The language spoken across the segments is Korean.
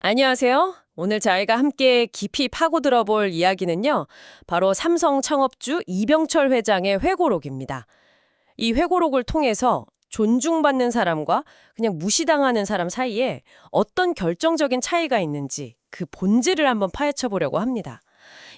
안녕하세요. 오늘 저희가 함께 깊이 파고들어 볼 이야기는요. 바로 삼성 창업주 이병철 회장의 회고록입니다. 이 회고록을 통해서 존중받는 사람과 그냥 무시당하는 사람 사이에 어떤 결정적인 차이가 있는지 그 본질을 한번 파헤쳐 보려고 합니다.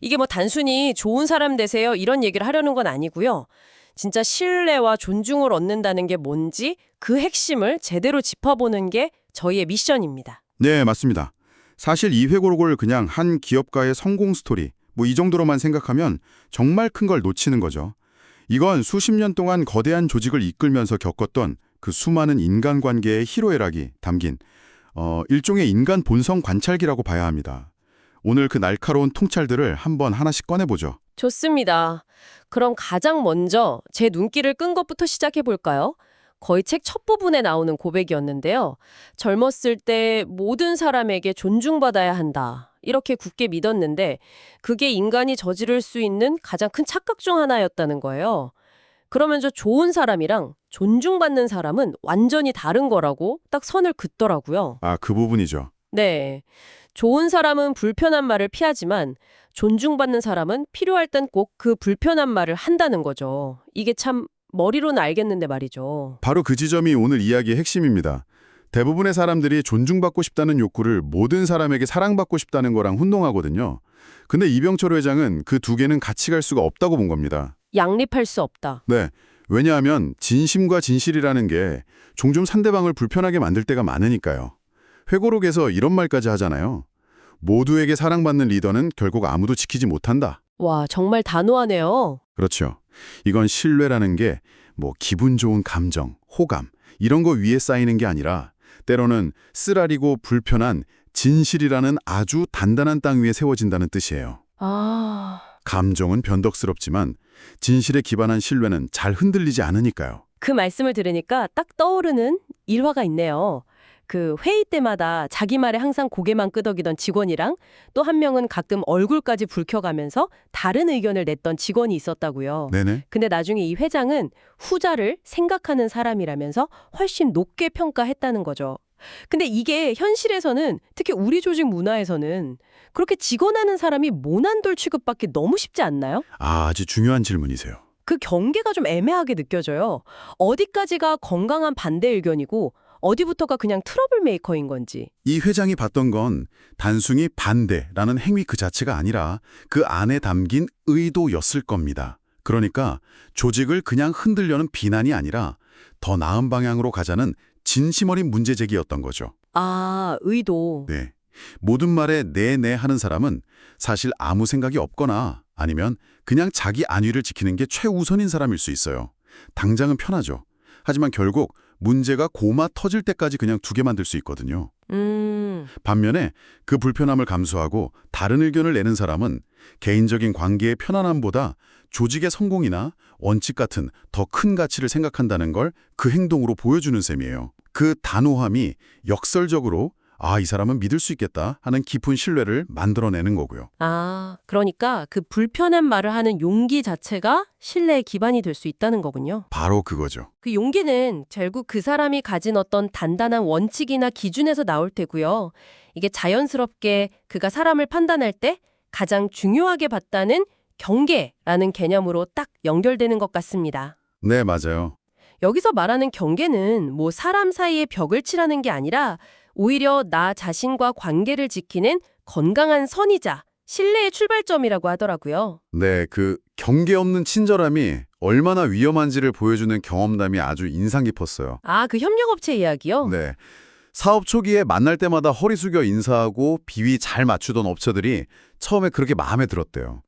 이게 뭐 단순히 좋은 사람 되세요 이런 얘기를 하려는 건 아니고요. 진짜 신뢰와 존중을 얻는다는 게 뭔지 그 핵심을 제대로 짚어보는 게 저희의 미션입니다. 네, 맞습니다. 사실 이 회고록을 그냥 한 기업가의 성공 스토리, 이 정도로만 생각하면 정말 큰 걸 놓치는 거죠. 이건 수십 년 동안 거대한 조직을 이끌면서 겪었던 그 수많은 인간관계의 희로애락이 담긴 일종의 인간 본성 관찰기라고 봐야 합니다. 오늘 그 날카로운 통찰들을 한번 하나씩 꺼내보죠. 좋습니다. 그럼 가장 먼저 제 눈길을 끈 것부터 시작해 볼까요? 거의 책 첫 부분에 나오는 고백이었는데요. 젊었을 때 모든 사람에게 존중받아야 한다. 이렇게 굳게 믿었는데 그게 인간이 저지를 수 있는 가장 큰 착각 중 하나였다는 거예요. 그러면서 좋은 사람이랑 존중받는 사람은 완전히 다른 거라고 딱 선을 긋더라고요. 아, 그 부분이죠. 네. 좋은 사람은 불편한 말을 피하지만 존중받는 사람은 필요할 땐 꼭 그 불편한 말을 한다는 거죠. 이게 참 머리로는 알겠는데 말이죠. 바로 그 지점이 오늘 이야기의 핵심입니다. 대부분의 사람들이 존중받고 싶다는 욕구를 모든 사람에게 사랑받고 싶다는 거랑 혼동하거든요. 근데 이병철 회장은 그 두 개는 같이 갈 수가 없다고 본 겁니다. 양립할 수 없다. 네. 왜냐하면 진심과 진실이라는 게 종종 상대방을 불편하게 만들 때가 많으니까요. 회고록에서 이런 말까지 하잖아요. 모두에게 사랑받는 리더는 결국 아무도 지키지 못한다. 와, 정말 단호하네요. 그렇죠. 이건 신뢰라는 게 기분 좋은 감정, 호감 이런 거 위에 쌓이는 게 아니라 때로는 쓰라리고 불편한 진실이라는 아주 단단한 땅 위에 세워진다는 뜻이에요. 아, 감정은 변덕스럽지만 진실에 기반한 신뢰는 잘 흔들리지 않으니까요. 그 말씀을 들으니까 딱 떠오르는 일화가 있네요. 그 회의 때마다 자기 말에 항상 고개만 끄덕이던 직원이랑 또 한 명은 가끔 얼굴까지 붉혀가면서 다른 의견을 냈던 직원이 있었다고요. 네네. 근데 나중에 이 회장은 후자를 생각하는 사람이라면서 훨씬 높게 평가했다는 거죠. 근데 이게 현실에서는 특히 우리 조직 문화에서는 그렇게 직원하는 사람이 모난돌 취급받기 너무 쉽지 않나요? 아주 중요한 질문이세요. 그 경계가 좀 애매하게 느껴져요. 어디까지가 건강한 반대 의견이고 어디부터가 그냥 트러블 메이커인 건지. 이 회장이 봤던 건 단순히 반대라는 행위 그 자체가 아니라 그 안에 담긴 의도였을 겁니다. 그러니까 조직을 그냥 흔들려는 비난이 아니라 더 나은 방향으로 가자는 진심 어린 문제 제기였던 거죠. 아, 의도. 네. 모든 말에 네네 하는 사람은 사실 아무 생각이 없거나 아니면 그냥 자기 안위를 지키는 게 최우선인 사람일 수 있어요. 당장은 편하죠. 하지만 결국 문제가 고마 터질 때까지 그냥 두게 만들 수 있거든요. 반면에 그 불편함을 감수하고 다른 의견을 내는 사람은 개인적인 관계의 편안함보다 조직의 성공이나 원칙 같은 더 큰 가치를 생각한다는 걸 그 행동으로 보여주는 셈이에요. 그 단호함이 역설적으로 이 사람은 믿을 수 있겠다 하는 깊은 신뢰를 만들어내는 거고요. 아, 그러니까 그 불편한 말을 하는 용기 자체가 신뢰의 기반이 될 수 있다는 거군요. 바로 그거죠. 그 용기는 결국 그 사람이 가진 어떤 단단한 원칙이나 기준에서 나올 테고요. 이게 자연스럽게 그가 사람을 판단할 때 가장 중요하게 봤다는 경계라는 개념으로 딱 연결되는 것 같습니다. 네, 맞아요. 여기서 말하는 경계는 뭐 사람 사이에 벽을 칠하는 게 아니라 오히려 나 자신과 관계를 지키는 건강한 선이자 신뢰의 출발점이라고 하더라고요. 네, 그 경계 없는 친절함이 얼마나 위험한지를 보여주는 경험담이 아주 인상 깊었어요. 아, 그 협력업체 이야기요? 네. 사업 초기에 만날 때마다 허리 숙여 인사하고 비위 잘 맞추던 업체들이 처음에 그렇게 마음에 들었대요.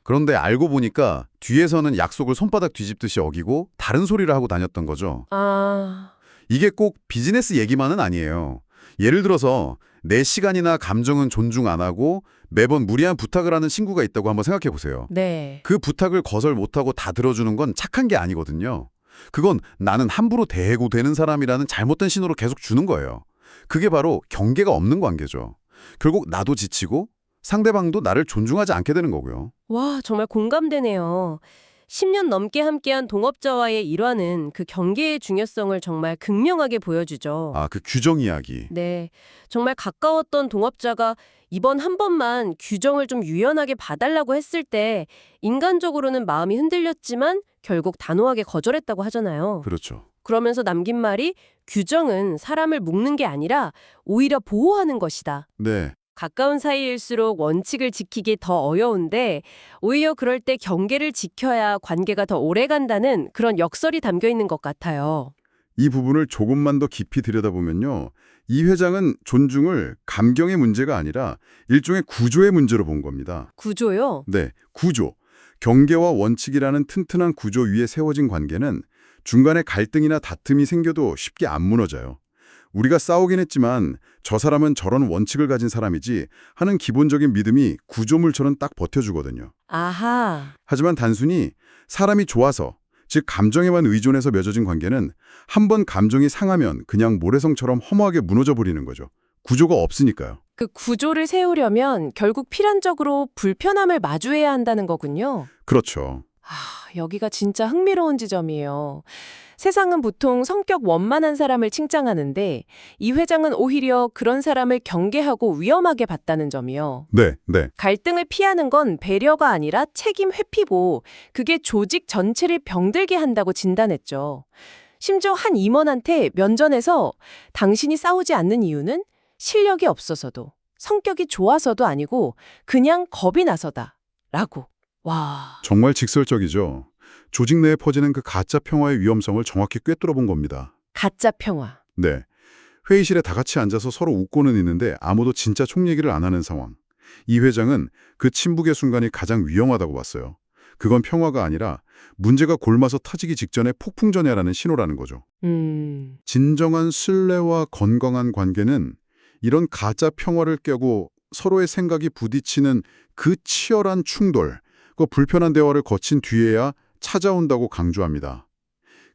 그런데 알고 보니까 뒤에서는 약속을 손바닥 뒤집듯이 어기고 다른 소리를 하고 다녔던 거죠. 아, 이게 꼭 비즈니스 얘기만은 아니에요. 예를 들어서 내 시간이나 감정은 존중 안 하고 매번 무리한 부탁을 하는 친구가 있다고 한번 생각해 보세요. 네. 그 부탁을 거절 못하고 다 들어주는 건 착한 게 아니거든요. 그건 나는 함부로 대해고 되는 사람이라는 잘못된 신호로 계속 주는 거예요. 그게 바로 경계가 없는 관계죠. 결국 나도 지치고 상대방도 나를 존중하지 않게 되는 거고요. 와, 정말 공감되네요. 10년 넘게 함께한 동업자와의 일화는 그 경계의 중요성을 정말 극명하게 보여주죠. 아, 그 규정 이야기. 네, 정말 가까웠던 동업자가 이번 한 번만 규정을 좀 유연하게 봐달라고 했을 때 인간적으로는 마음이 흔들렸지만 결국 단호하게 거절했다고 하잖아요. 그렇죠. 그러면서 남긴 말이 규정은 사람을 묶는 게 아니라 오히려 보호하는 것이다. 네. 가까운 사이일수록 원칙을 지키기 더 어려운데 오히려 그럴 때 경계를 지켜야 관계가 더 오래 간다는 그런 역설이 담겨 있는 것 같아요. 이 부분을 조금만 더 깊이 들여다보면요. 이 회장은 존중을 감경의 문제가 아니라 일종의 구조의 문제로 본 겁니다. 구조요? 네, 구조. 경계와 원칙이라는 튼튼한 구조 위에 세워진 관계는 중간에 갈등이나 다툼이 생겨도 쉽게 안 무너져요. 우리가 싸우긴 했지만 저 사람은 저런 원칙을 가진 사람이지 하는 기본적인 믿음이 구조물처럼 딱 버텨주거든요. 아하. 하지만 단순히 사람이 좋아서, 즉 감정에만 의존해서 맺어진 관계는 한 번 감정이 상하면 그냥 모래성처럼 허무하게 무너져 버리는 거죠. 구조가 없으니까요. 그 구조를 세우려면 결국 필연적으로 불편함을 마주해야 한다는 거군요. 그렇죠. 여기가 진짜 흥미로운 지점이에요. 세상은 보통 성격 원만한 사람을 칭찬하는데 이 회장은 오히려 그런 사람을 경계하고 위험하게 봤다는 점이요. 네, 네. 갈등을 피하는 건 배려가 아니라 책임 회피고 그게 조직 전체를 병들게 한다고 진단했죠. 심지어 한 임원한테 면전에서 당신이 싸우지 않는 이유는 실력이 없어서도 성격이 좋아서도 아니고 그냥 겁이 나서다 라고. 와. 정말 직설적이죠. 조직 내에 퍼지는 그 가짜 평화의 위험성을 정확히 꿰뚫어 본 겁니다. 가짜 평화. 네. 회의실에 다 같이 앉아서 서로 웃고는 있는데 아무도 진짜 총 얘기를 안 하는 상황. 이 회장은 그 침묵의 순간이 가장 위험하다고 봤어요. 그건 평화가 아니라 문제가 골마서 터지기 직전에 폭풍전야라는 신호라는 거죠. 진정한 신뢰와 건강한 관계는 이런 가짜 평화를 깨고 서로의 생각이 부딪히는 그 치열한 충돌, 그 불편한 대화를 거친 뒤에야 찾아온다고 강조합니다.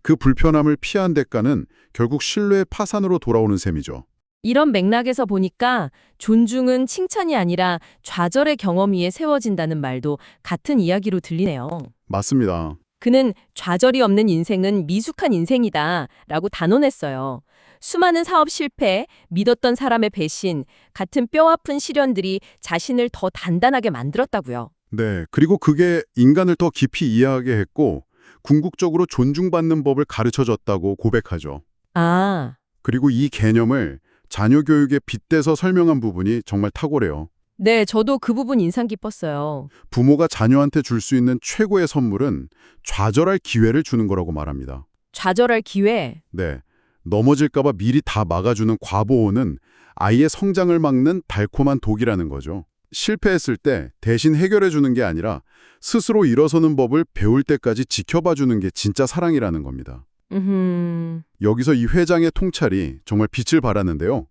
그 불편함을 피한 대가는 결국 신뢰의 파산으로 돌아오는 셈이죠. 이런 맥락에서 보니까 존중은 칭찬이 아니라 좌절의 경험 위에 세워진다는 말도 같은 이야기로 들리네요. 맞습니다. 그는 좌절이 없는 인생은 미숙한 인생이다 라고 단언했어요. 수많은 사업 실패, 믿었던 사람의 배신, 같은 뼈아픈 시련들이 자신을 더 단단하게 만들었다고요. 네, 그리고 그게 인간을 더 깊이 이해하게 했고 궁극적으로 존중받는 법을 가르쳐줬다고 고백하죠. 아, 그리고 이 개념을 자녀 교육에 빗대서 설명한 부분이 정말 탁월해요. 네, 저도 그 부분 인상 깊었어요. 부모가 자녀한테 줄 수 있는 최고의 선물은 좌절할 기회를 주는 거라고 말합니다. 좌절할 기회. 네, 넘어질까 봐 미리 다 막아주는 과보호는 아이의 성장을 막는 달콤한 독이라는 거죠. 실패했을 때 대신 해결해 주는 게 아니라 스스로 일어서는 법을 배울 때까지 지켜봐 주는 게 진짜 사랑이라는 겁니다. 여기서 이 회장의 통찰이 정말 빛을 발하는데요.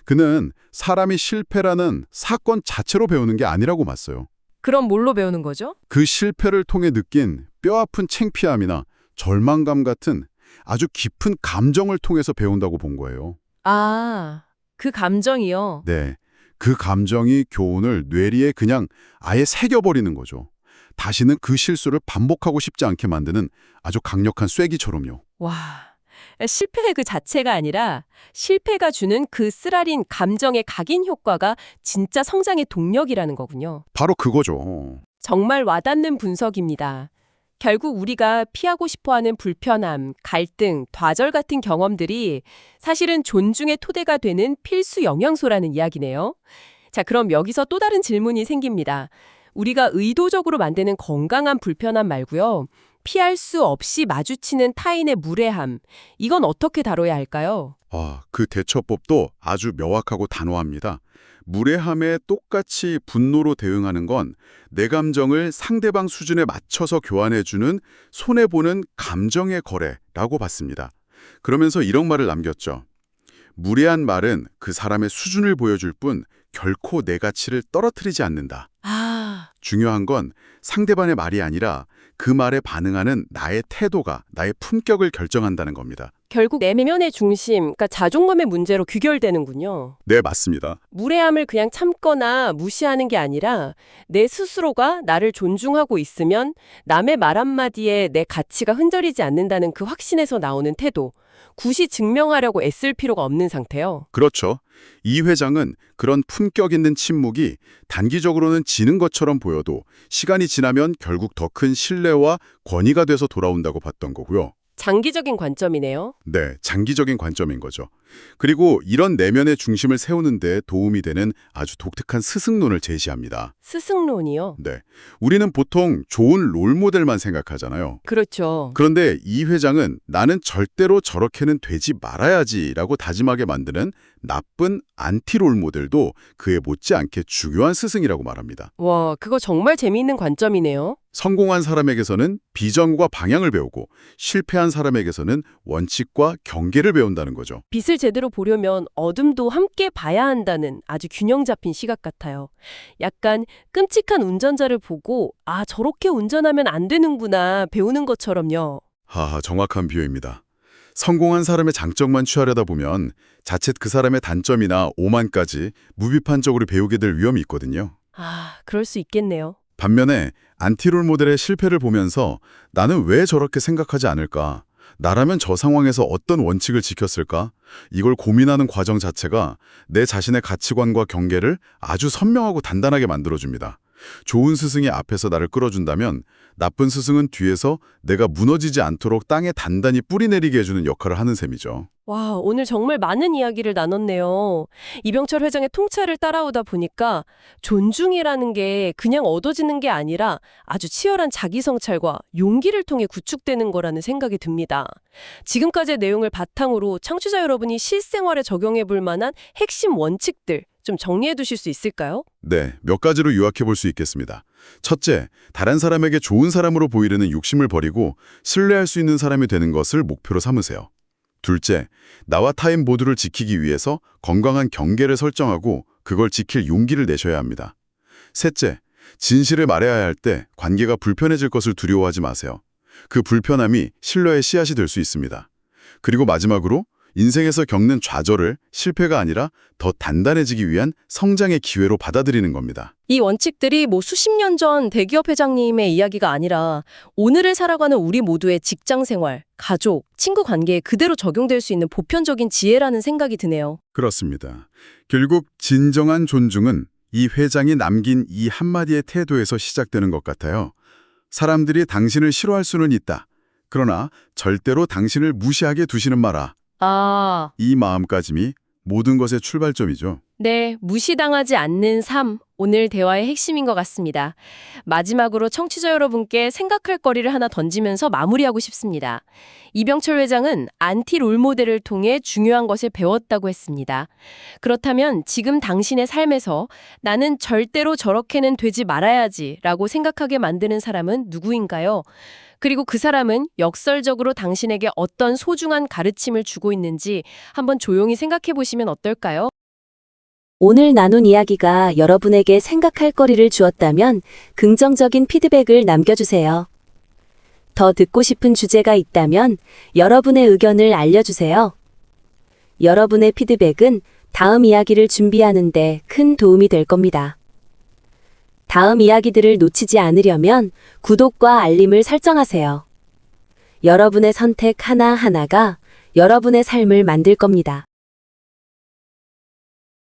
그는 사람이 실패라는 사건 자체로 배우는 게 아니라고 봤어요. 그럼 뭘로 배우는 거죠? 그 실패를 통해 느낀 뼈아픈 창피함이나 절망감 같은 아주 깊은 감정을 통해서 배운다고 본 거예요. 아, 그 감정이요. 네, 그 감정이 교훈을 뇌리에 그냥 아예 새겨버리는 거죠. 다시는 그 실수를 반복하고 싶지 않게 만드는 아주 강력한 쐐기처럼요. 와, 실패의 그 자체가 아니라 실패가 주는 그 쓰라린 감정의 각인 효과가 진짜 성장의 동력이라는 거군요. 바로 그거죠. 정말 와닿는 분석입니다. 결국 우리가 피하고 싶어하는 불편함, 갈등, 좌절 같은 경험들이 사실은 존중의 토대가 되는 필수 영양소라는 이야기네요. 자, 그럼 여기서 또 다른 질문이 생깁니다. 우리가 의도적으로 만드는 건강한 불편함 말고요. 피할 수 없이 마주치는 타인의 무례함, 이건 어떻게 다뤄야 할까요? 그 대처법도 아주 명확하고 단호합니다. 무례함에 똑같이 분노로 대응하는 건 내 감정을 상대방 수준에 맞춰서 교환해주는 손해보는 감정의 거래라고 봤습니다. 그러면서 이런 말을 남겼죠. 무례한 말은 그 사람의 수준을 보여줄 뿐 결코 내 가치를 떨어뜨리지 않는다. 중요한 건 상대방의 말이 아니라 그 말에 반응하는 나의 태도가 나의 품격을 결정한다는 겁니다. 결국 내면의 중심, 그러니까 자존감의 문제로 귀결되는군요. 네, 맞습니다. 무례함을 그냥 참거나 무시하는 게 아니라 내 스스로가 나를 존중하고 있으면 남의 말 한마디에 내 가치가 흔들리지 않는다는 그 확신에서 나오는 태도, 굳이 증명하려고 애쓸 필요가 없는 상태요. 그렇죠. 이 회장은 그런 품격 있는 침묵이 단기적으로는 지는 것처럼 보여도 시간이 지나면 결국 더 큰 신뢰와 권위가 돼서 돌아온다고 봤던 거고요. 장기적인 관점이네요. 네, 장기적인 관점인 거죠. 그리고 이런 내면의 중심을 세우는 데 도움이 되는 아주 독특한 스승론을 제시합니다. 스승론이요. 네, 우리는 보통 좋은 롤모델만 생각하잖아요. 그렇죠. 그런데 이 회장은 나는 절대로 저렇게는 되지 말아야지라고 다짐하게 만드는 나쁜 안티 롤모델도 그에 못지않게 중요한 스승이라고 말합니다. 와, 그거 정말 재미있는 관점이네요. 성공한 사람에게서는 비전과 방향을 배우고 실패한 사람에게서는 원칙과 경계를 배운다는 거죠. 빛을 제대로 보려면 어둠도 함께 봐야 한다는 아주 균형 잡힌 시각 같아요. 약간 끔찍한 운전자를 보고 아, 저렇게 운전하면 안 되는구나 배우는 것처럼요. 하하, 정확한 비유입니다. 성공한 사람의 장점만 취하려다 보면 자칫 그 사람의 단점이나 오만까지 무비판적으로 배우게 될 위험이 있거든요. 아, 그럴 수 있겠네요. 반면에 안티롤 모델의 실패를 보면서 나는 왜 저렇게 생각하지 않을까? 나라면 저 상황에서 어떤 원칙을 지켰을까? 이걸 고민하는 과정 자체가 내 자신의 가치관과 경계를 아주 선명하고 단단하게 만들어줍니다. 좋은 스승이 앞에서 나를 끌어준다면 나쁜 스승은 뒤에서 내가 무너지지 않도록 땅에 단단히 뿌리내리게 해주는 역할을 하는 셈이죠. 와, 오늘 정말 많은 이야기를 나눴네요. 이병철 회장의 통찰을 따라오다 보니까 존중이라는 게 그냥 얻어지는 게 아니라 아주 치열한 자기 성찰과 용기를 통해 구축되는 거라는 생각이 듭니다. 지금까지의 내용을 바탕으로 청취자 여러분이 실생활에 적용해 볼 만한 핵심 원칙들 좀 정리해 두실 수 있을까요? 네, 몇 가지로 요약해 볼 수 있겠습니다. 첫째, 다른 사람에게 좋은 사람으로 보이려는 욕심을 버리고 신뢰할 수 있는 사람이 되는 것을 목표로 삼으세요. 둘째, 나와 타인 모두를 지키기 위해서 건강한 경계를 설정하고 그걸 지킬 용기를 내셔야 합니다. 셋째, 진실을 말해야 할 때 관계가 불편해질 것을 두려워하지 마세요. 그 불편함이 신뢰의 씨앗이 될 수 있습니다. 그리고 마지막으로 인생에서 겪는 좌절을 실패가 아니라 더 단단해지기 위한 성장의 기회로 받아들이는 겁니다. 이 원칙들이 뭐 수십 년 전 대기업 회장님의 이야기가 아니라 오늘을 살아가는 우리 모두의 직장 생활, 가족, 친구 관계에 그대로 적용될 수 있는 보편적인 지혜라는 생각이 드네요. 그렇습니다. 결국 진정한 존중은 이 회장이 남긴 이 한마디의 태도에서 시작되는 것 같아요. 사람들이 당신을 싫어할 수는 있다. 그러나 절대로 당신을 무시하게 두시는 마라. 아, 이 마음가짐이 모든 것의 출발점이죠. 네, 무시당하지 않는 삶. 오늘 대화의 핵심인 것 같습니다. 마지막으로 청취자 여러분께 생각할 거리를 하나 던지면서 마무리하고 싶습니다. 이병철 회장은 안티 롤모델을 통해 중요한 것을 배웠다고 했습니다. 그렇다면 지금 당신의 삶에서 나는 절대로 저렇게는 되지 말아야지 라고 생각하게 만드는 사람은 누구인가요? 그리고 그 사람은 역설적으로 당신에게 어떤 소중한 가르침을 주고 있는지 한번 조용히 생각해 보시면 어떨까요? 오늘 나눈 이야기가 여러분에게 생각할 거리를 주었다면 긍정적인 피드백을 남겨주세요. 더 듣고 싶은 주제가 있다면 여러분의 의견을 알려주세요. 여러분의 피드백은 다음 이야기를 준비하는 데 큰 도움이 될 겁니다. 다음 이야기들을 놓치지 않으려면 구독과 알림을 설정하세요. 여러분의 선택 하나하나가 여러분의 삶을 만들 겁니다.